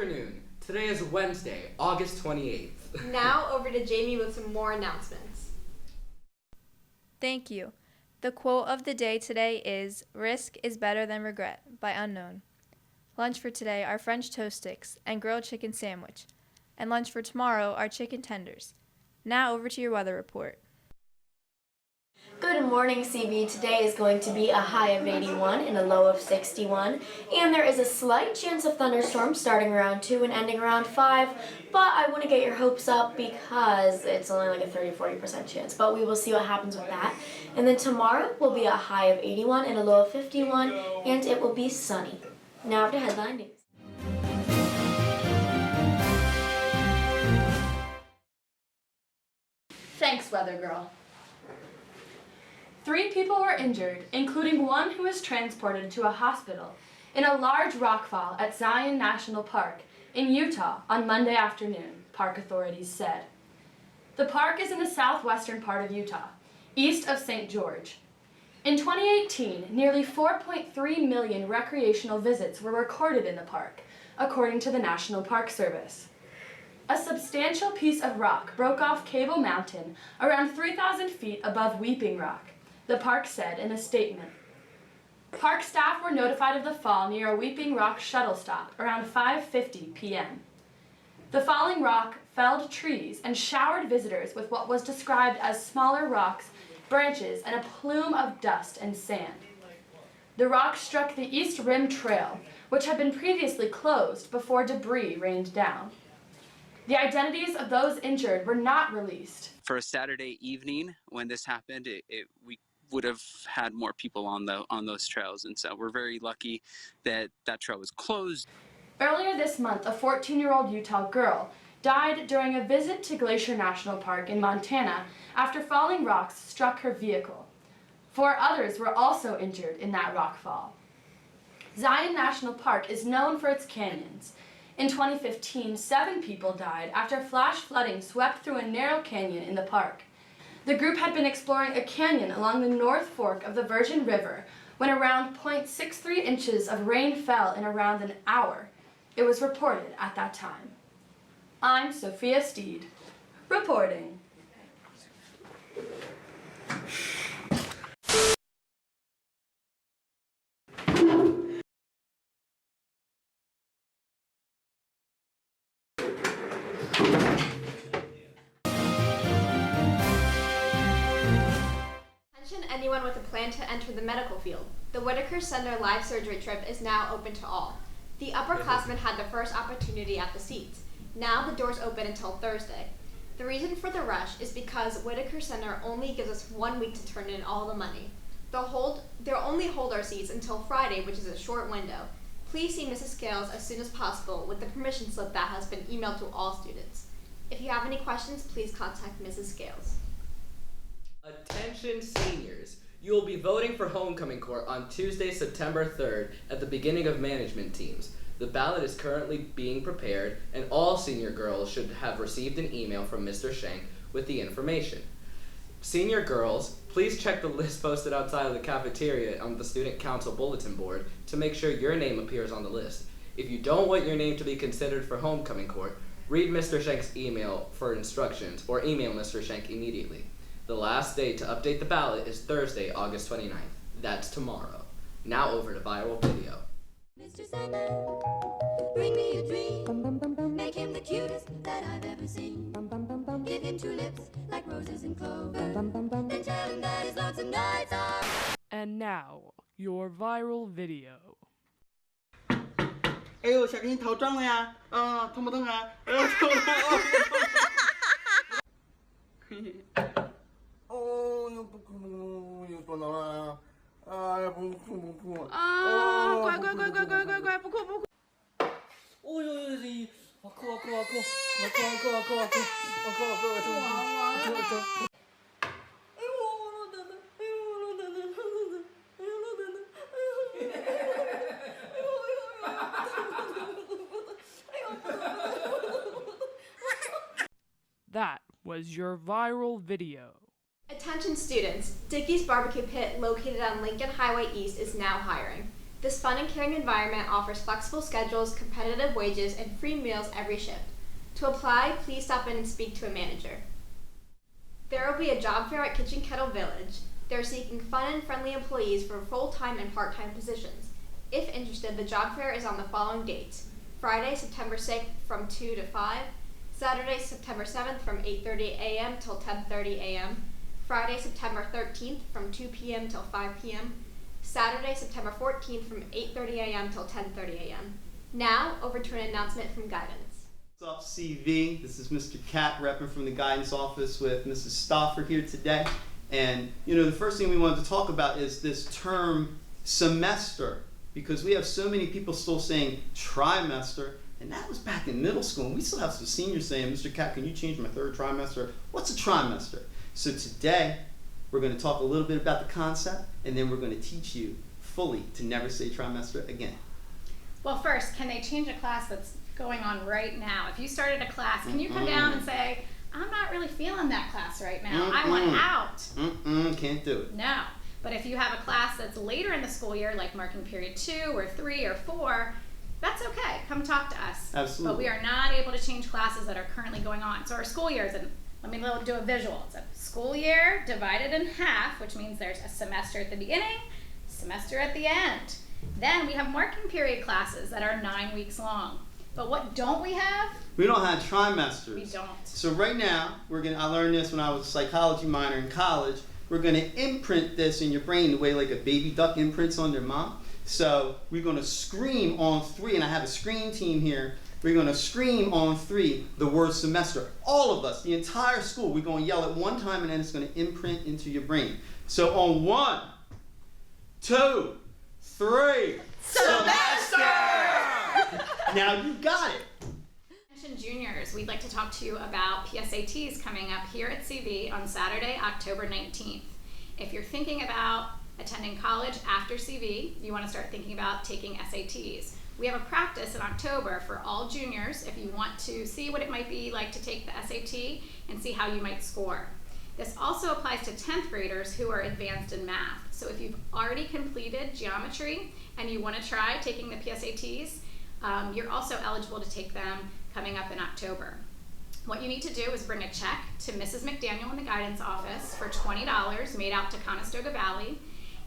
afternoon. Today is Wednesday, August 28th. Now over to Jamie with some more announcements. Thank you. The quote of the day today is, "Risk is better than regret," by Unknown. Lunch for today are French toast sticks and grilled chicken sandwich. And lunch for tomorrow are chicken tenders. Now over to your weather report. Good morning, CB. Today is going to be a high of 81 and a low of 61, and there is a slight chance of thunderstorms starting around 2 and ending around 5, but I wouldn't get your hopes up because it's only like a 30-40% chance, but we will see what happens with that. And then tomorrow will be a high of 81 and a low of 51, and it will be sunny. Now to headline news. Thanks, Weather Girl. 3 people were injured, including one who was transported to a hospital in a large rockfall at Zion National Park in Utah on Monday afternoon, park authorities said. The park is in the southwestern part of Utah, east of St. George. In 2018, nearly 4.3 million recreational visits were recorded in the park, according to the National Park Service. A substantial piece of rock broke off Cable Mountain around 3,000 feet above Weeping Rock, the park said in a statement. Park staff were notified of the fall near a Weeping Rock shuttle stop around 5:50 p.m. The falling rock felled trees and showered visitors with what was described as smaller rocks, branches, and a plume of dust and sand. The rock struck the East Rim Trail, which had been previously closed before debris rained down. The identities of those injured were not released. For a Saturday evening when this happened, we would have had more people on those trails, and so we're very lucky that that trail was closed. Earlier this month, a 14-year-old Utah girl died during a visit to Glacier National Park in Montana after falling rocks struck her vehicle. 4 others were also injured in that rockfall. Zion National Park is known for its canyons. In 2015, 7 people died after flash flooding swept through a narrow canyon in the park. The group had been exploring a canyon along the North Fork of the Virgin River when around 0.63 inches of rain fell in around an hour. It was reported at that time. I'm Sophia Steed, reporting. Anyone with a plan to enter the medical field. The Whitaker Center live surgery trip is now open to all. The upperclassmen had the first opportunity at the seats. Now the doors open until Thursday. The reason for the rush is because Whitaker Center only gives us 1 week to turn in all the money. They'll only hold our seats until Friday, which is a short window. Please see Mrs. Scales as soon as possible with the permission slip that has been emailed to all students. If you have any questions, please contact Mrs. Scales. Attention seniors, you will be voting for homecoming court on Tuesday, September 3rd at the beginning of management teams. The ballot is currently being prepared, and all senior girls should have received an email from Mr. Schenk with the information. Senior girls, please check the list posted outside of the cafeteria on the Student Council bulletin board to make sure your name appears on the list. If you don't want your name to be considered for homecoming court, read Mr. Schenk's email for instructions or email Mr. Schenk immediately. The last day to update the ballot is Thursday, August 29th. That's tomorrow. Now over to viral video. Mr. Sandman, bring me a dream. Make him the cutest that I've ever seen. Give him 2 lips like roses and clover. Then tell him that his lonesome nights are. And now, your viral video. 哎呦，小心头撞了呀！痛不痛啊？痛了！哦，又不哭，又撞到了。不哭。乖，不哭。哦呦，好哭！That was your viral video. Attention students, Dickey's Barbecue Pit located on Lincoln Highway East is now hiring. This fun and caring environment offers flexible schedules, competitive wages, and free meals every shift. To apply, please stop in and speak to a manager. There will be a job fair at Kitchen Kettle Village. They're seeking fun and friendly employees for full-time and part-time positions. If interested, the job fair is on the following dates: Friday, September 6th from 2 to 5, Saturday, September 7th from 8:30 a.m. till 10:30 a.m., Friday, September 13th from 2 p.m. till 5 p.m., Saturday, September 14th from 8:30 a.m. till 10:30 a.m. Now, over to an announcement from Guidance. What's up, CV? This is Mr. Cat repping from the guidance office with Mrs. Stauffer here today. And the first thing we wanted to talk about is this term semester, because we have so many people still saying trimester, and that was back in middle school, and we still have some seniors saying, Mr. Cat, can you change my third trimester? What's a trimester? So today, we're going to talk a little bit about the concept, and then we're going to teach you fully to never say trimester again. Well, first, can they change a class that's going on right now? If you started a class, can you come down and say, I'm not really feeling that class right now. I want out. Can't do it. No. But if you have a class that's later in the school year, like marking period 2 or 3 or 4, that's okay. Come talk to us. Absolutely. But we are not able to change classes that are currently going on. So our school years, and let me do a visual. It's a school year divided in half, which means there's a semester at the beginning, semester at the end. Then we have marking period classes that are 9 weeks long. But what don't we have? We don't have trimesters. We don't. So right now, I learned this when I was a psychology minor in college. We're going to imprint this in your brain the way like a baby duck imprints on their mom. So we're going to scream on 3, and I have a scream team here. We're going to scream on 3 the word semester. All of us, the entire school, we're going to yell at one time, and then it's going to imprint into your brain. So on 1, 2, 3, semester! Now you got it. Juniors, we'd like to talk to you about PSATs coming up here at CV on Saturday, October 19th. If you're thinking about attending college after CV, you want to start thinking about taking SATs. We have a practice in October for all juniors if you want to see what it might be like to take the SAT and see how you might score. This also applies to 10th graders who are advanced in math. So if you've already completed geometry and you want to try taking the PSATs, you're also eligible to take them coming up in October. What you need to do is bring a check to Mrs. McDaniel in the guidance office for $20 made out to Conestoga Valley,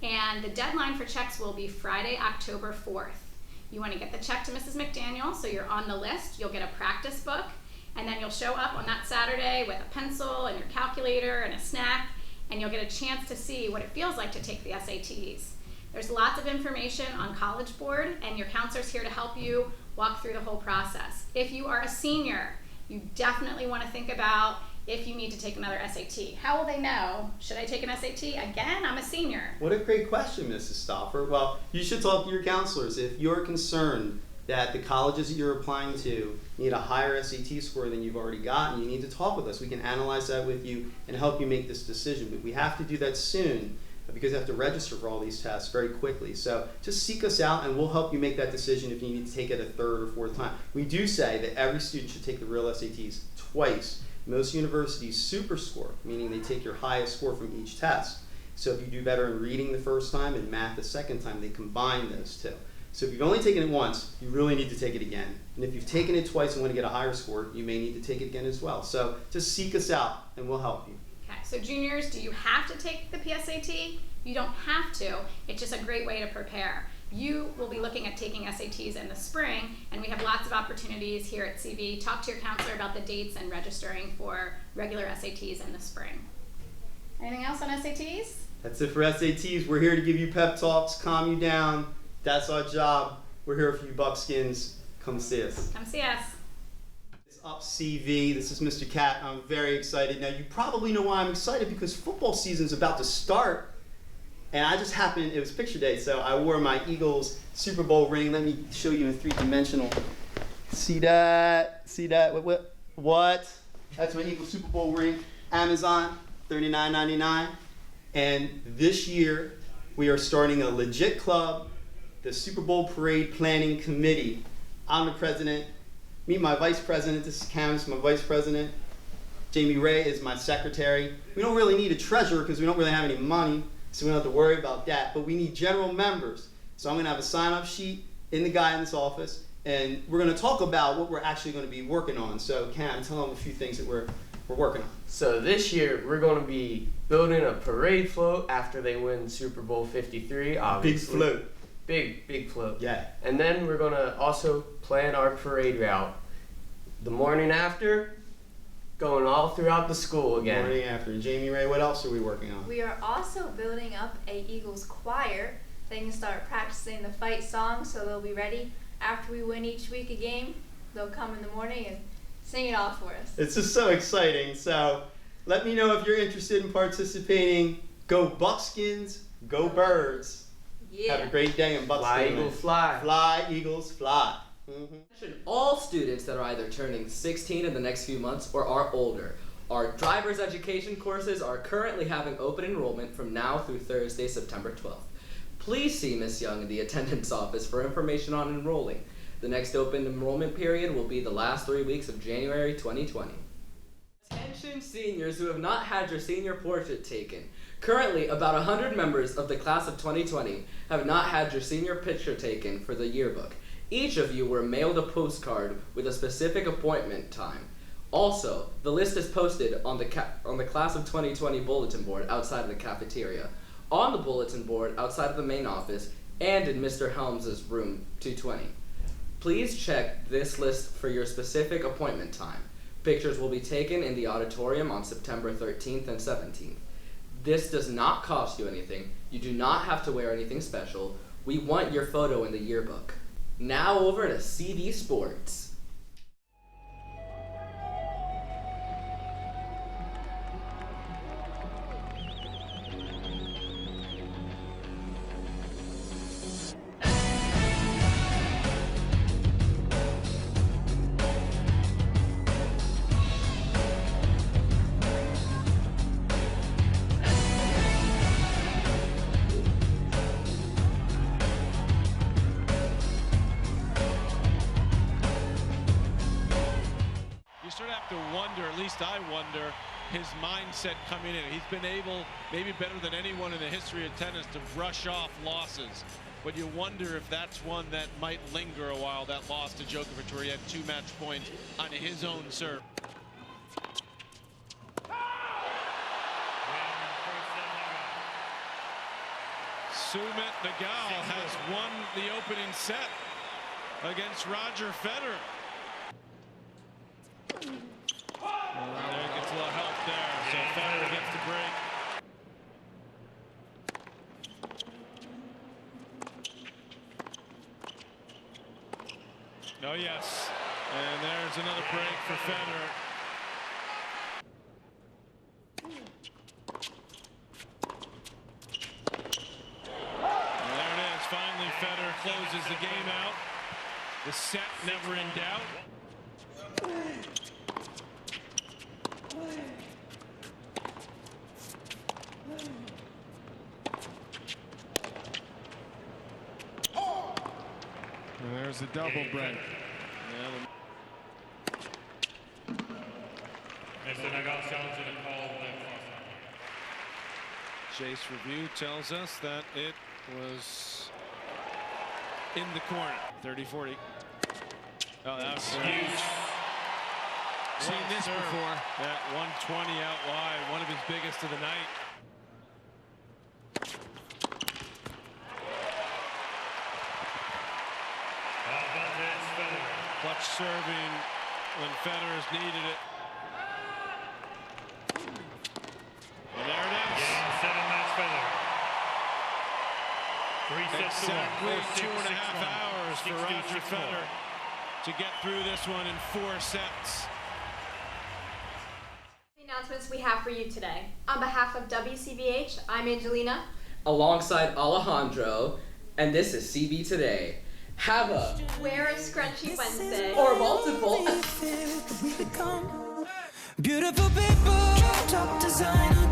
and the deadline for checks will be Friday, October 4th. You want to get the check to Mrs. McDaniel so you're on the list. You'll get a practice book, and then you'll show up on that Saturday with a pencil and your calculator and a snack, and you'll get a chance to see what it feels like to take the SATs. There's lots of information on College Board, and your counselor's here to help you walk through the whole process. If you are a senior, you definitely want to think about if you need to take another SAT. How will they know? Should I take an SAT again? I'm a senior. What a great question, Mrs. Stauffer. Well, you should talk to your counselors. If you're concerned that the colleges that you're applying to need a higher SAT score than you've already gotten, you need to talk with us. We can analyze that with you and help you make this decision. But we have to do that soon, because you have to register for all these tests very quickly. So just seek us out and we'll help you make that decision if you need to take it a 3rd or 4th time. We do say that every student should take the real SATs twice. Most universities super score, meaning they take your highest score from each test. So if you do better in reading the first time and math the second time, they combine those two. So if you've only taken it once, you really need to take it again. And if you've taken it twice and want to get a higher score, you may need to take it again as well. So just seek us out and we'll help you. Okay, so juniors, do you have to take the PSAT? You don't have to. It's just a great way to prepare. You will be looking at taking SATs in the spring, and we have lots of opportunities here at CV. Talk to your counselor about the dates and registering for regular SATs in the spring. Anything else on SATs? That's it for SATs. We're here to give you pep talks, calm you down. That's our job. We're here for you buckskins. Come see us. Come see us. It's Up CV. This is Mr. Cat. I'm very excited. Now, you probably know why I'm excited, because football season's about to start. And I just happened, it was picture day, so I wore my Eagles Super Bowl ring. Let me show you in 3-dimensional. See that? See that? What? That's my Eagles Super Bowl ring. Amazon, $39.99. And this year, we are starting a legit club, the Super Bowl Parade Planning Committee. I'm the president. Meet my vice president. This is Cam, my vice president. Jamie Ray is my secretary. We don't really need a treasurer because we don't really have any money, so we don't have to worry about that. But we need general members. So I'm going to have a sign-up sheet in the guidance office, and we're going to talk about what we're actually going to be working on. So Cam, tell them a few things that we're working on. So this year, we're going to be building a parade float after they win Super Bowl 53, obviously. Big float. Big float. Yeah. And then we're going to also plan our parade route. The morning after, going all throughout the school again. Morning after. Jamie Ray, what else are we working on? We are also building up a Eagles choir. They can start practicing the fight song so they'll be ready. After we win each week a game, they'll come in the morning and sing it all for us. It's just so exciting. So let me know if you're interested in participating. Go Buckskins, go Birds. Yeah. Have a great day in Buckskin. Fly, Eagles, fly. Fly, Eagles, fly. All students that are either turning 16 in the next few months or are older. Our driver's education courses are currently having open enrollment from now through Thursday, September 12th. Please see Ms. Young in the attendance office for information on enrolling. The next open enrollment period will be the last 3 weeks of January 2020. Attention seniors who have not had your senior portrait taken. Currently, about 100 members of the class of 2020 have not had your senior picture taken for the yearbook. Each of you were mailed a postcard with a specific appointment time. Also, the list is posted on the class of 2020 bulletin board outside of the cafeteria, on the bulletin board outside of the main office, and in Mr. Helms' room 220. Please check this list for your specific appointment time. Pictures will be taken in the auditorium on September 13th and 17th. This does not cost you anything. You do not have to wear anything special. We want your photo in the yearbook. Now over to CV Sports. I wonder his mindset coming in. He's been able, maybe better than anyone in the history of tennis, to brush off losses. But you wonder if that's one that might linger a while, that loss to Djokovic, where he had 2 match points on his own serve. Sumit Nagal has won the opening set against Roger Federer. There gets a little help there, so Federer gets the break. Oh yes, and there's another break for Federer. And there it is, finally Federer closes the game out. The set never in doubt. And there's the double break. Mr. Nagal challenging a call. Chase review tells us that it was in the corner. 30-40. Oh, that was huge. Seen this before. That 120 out wide, one of his biggest of the night. Clutch serving when Federer's needed it. And there it is. Game 7 match Federer. 3 sets exactly to 1. 2.5 hours for Roger Federer to get through this one in 4 sets. The announcements we have for you today. On behalf of WCBH, I'm Angelina. Alongside Alejandro, and this is CB Today. Have a Wear a Scrunchie Wednesday. or multiple Beautiful people, top designer.